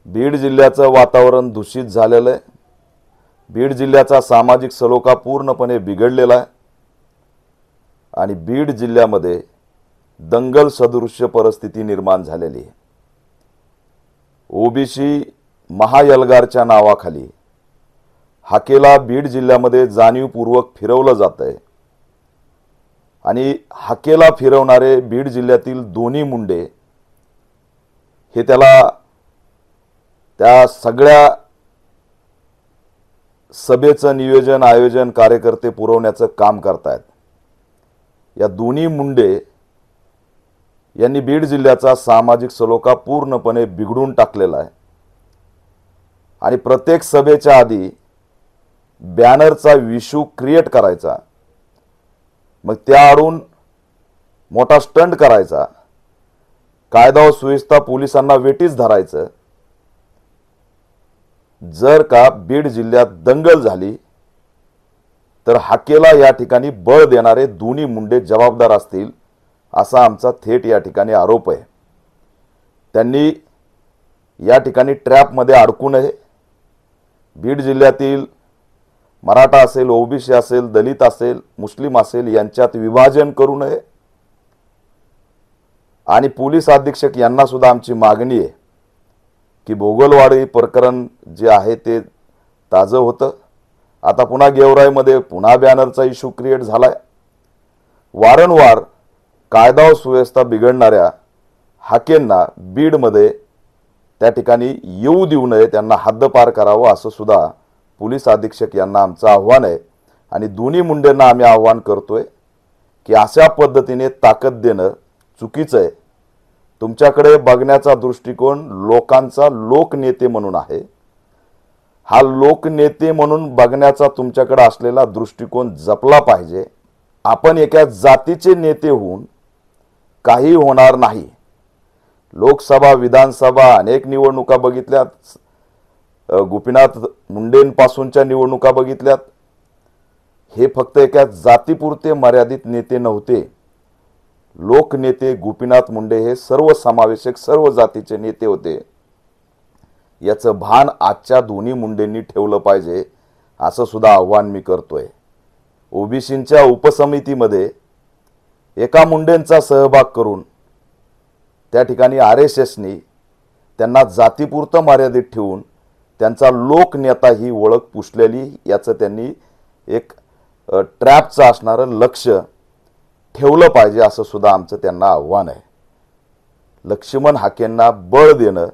बीड जिल्ह्याचं वातावरण दूषित झालेलं आहे। बीड जिल्ह्याचा सामाजिक सलोखा पूर्णपणे बिघडलेला आहे आणि बीड जिल्ह्यामध्ये दंगल सदृश्य परिस्थिती निर्माण झालेली आहे। ओबीसी महायलगारच्या नावाखाली हाकेला बीड जिल्ह्यामध्ये जाणीवपूर्वक फिरवलं जातंय आणि हाकेला फिरवणारे बीड जिल्ह्यातील दोन्ही मुंडे हे त्या सगळ्या सभेचं नियोजन आयोजन कार्यकर्ते पुरवण्याचं काम करतायत। या दोन्ही मुंडे यांनी बीड जिल्ह्याचा सामाजिक सलोखा पूर्णपणे बिघडून टाकलेला आहे आणि प्रत्येक सभेच्या आधी बॅनरचा इश्यू क्रिएट करायचा, मग त्याआडून मोठा स्टंट करायचा, कायदा व सुव्यवस्था पोलिसांना वेटीस धरायचं। जर का बीड जिल्ह्यात दंगल झाली तर हाकेला या ठिकाणी बळ देणारे दोन्ही मुंडे जबाबदार असतील असा आमचा थेट या ठिकाणी आरोप आहे। त्यांनी या ठिकाणी ट्रॅपमध्ये अडकू नये। बीड जिल्ह्यातील मराठा असेल, ओबीसी असेल, दलित असेल, मुस्लिम असेल यांच्यात विभाजन करू नये आणि पोलीस अधीक्षक यांना सुद्धा आमची मागणी आहे की भोगलवाडी प्रकरण जे आहे ते ताजं होतं, आता पुन्हा गेवराईमध्ये पुन्हा बॅनरचा इश्यू क्रिएट झालाय। वारंवार कायदा व सुव्यवस्था बिघडणाऱ्या हाकेंना बीडमध्ये त्या ठिकाणी येऊ देऊ नये, त्यांना हद्दपार करावं असं सुद्धा पोलीस अधीक्षक यांना आमचं आव्हान आहे आणि दोन्ही मुंडेंना आम्ही आव्हान करतोय की अशा पद्धतीने ताकद देणं चुकीचं आहे। तुमच्याकडे बघण्याचा दृष्टिकोन लोकांचा लोकनेते म्हणून आहे। हा लोकनेते म्हणून बघण्याचा तुमच्याकडे असलेला दृष्टिकोन जपला पाहिजे। आपण एका जातीचे नेते होऊन काही होणार नाही। लोकसभा विधानसभा अनेक निवडणुका बघितल्यात, गोपीनाथ मुंडेंपासूनच्या निवडणुका बघितल्यात। हे फक्त एका जातीपुरते मर्यादित नेते नव्हते। लोकनेते गोपीनाथ मुंडे हे सर्वसमावेशक सर्व जातीचे नेते होते। याचं भान आजच्या दोन्ही मुंडेंनी ठेवलं पाहिजे असं सुद्धा आव्हान मी करतोय। ओबीसींच्या उपसमितीमध्ये एका मुंडेंचा सहभाग करून त्या ठिकाणी आरएसएसनी त्यांना जातीपुरतं मर्यादित ठेवून त्यांचा लोकनेता ही ओळख पुसलेली, याचं त्यांनी एक ट्रॅपचं असणारं लक्ष ठेवलं पाहिजे असं सुद्धा आमचं त्यांना आव्हान आहे। लक्ष्मण हाकेंना बळ देणं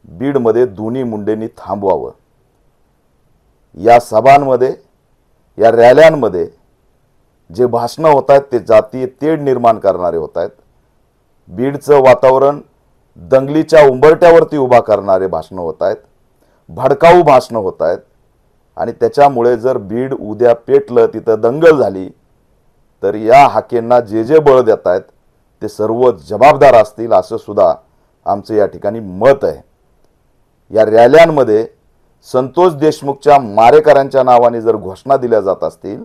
बीडमध्ये दोन्ही मुंडेंनी थांबवावं। या सभांमध्ये, या रॅल्यांमध्ये जे भाषणं होत आहेत ते जातीय तेढ निर्माण करणारे होत आहेत। बीडचं वातावरण दंगलीच्या उंबरट्यावरती उभा करणारे भाषणं होत आहेत, भडकाऊ भाषणं होत आहेत आणि त्याच्यामुळे जर बीड उद्या पेटलं, तिथं दंगल झाली तर या हाकेंना जे बळ देत आहेत ते सर्व जबाबदार असतील असं सुद्धा आमचं या ठिकाणी मत आहे। या रॅल्यांमध्ये संतोष देशमुखच्या मारेकऱ्यांच्या नावाने जर घोषणा दिल्या जात असतील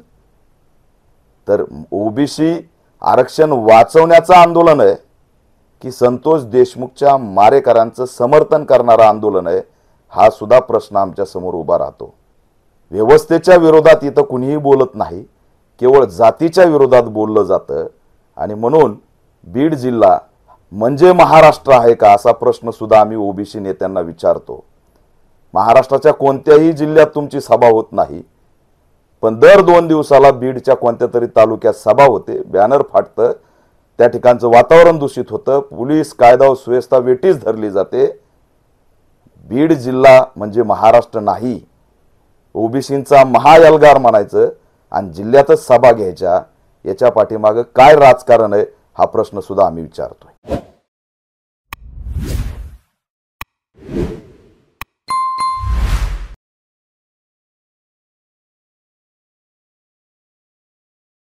तर ओबीसी आरक्षण वाचवण्याचं आंदोलन आहे की संतोष देशमुखच्या मारेकऱ्यांचं समर्थन करणारं आंदोलन आहे, हा सुद्धा प्रश्न आमच्या समोर उभा राहतो। व्यवस्थेच्या विरोधात इथं कुणीही बोलत नाही, केवळ जातीच्या विरोधात बोललं जातं आणि म्हणून बीड जिल्हा म्हणजे महाराष्ट्र आहे का असा प्रश्न सुद्धा आम्ही ओबीसी नेत्यांना विचारतो। महाराष्ट्राच्या कोणत्याही जिल्ह्यात तुमची सभा होत नाही, पण दर 2 दिवसाला बीडच्या कोणत्या तरी तालुक्यात सभा होते, बॅनर फाटतं, त्या ठिकाणचं वातावरण दूषित होतं, पोलीस कायदा व सुव्यवस्था वेटीस धरली जाते। बीड जिल्हा म्हणजे महाराष्ट्र नाही। ओबीसींचा महायलगार म्हणायचं आणि जिल्ह्यातच सभा घ्यायच्या, याच्या पाठीमागे काय राजकारण आहे हा प्रश्न सुद्धा आम्ही विचारतोय।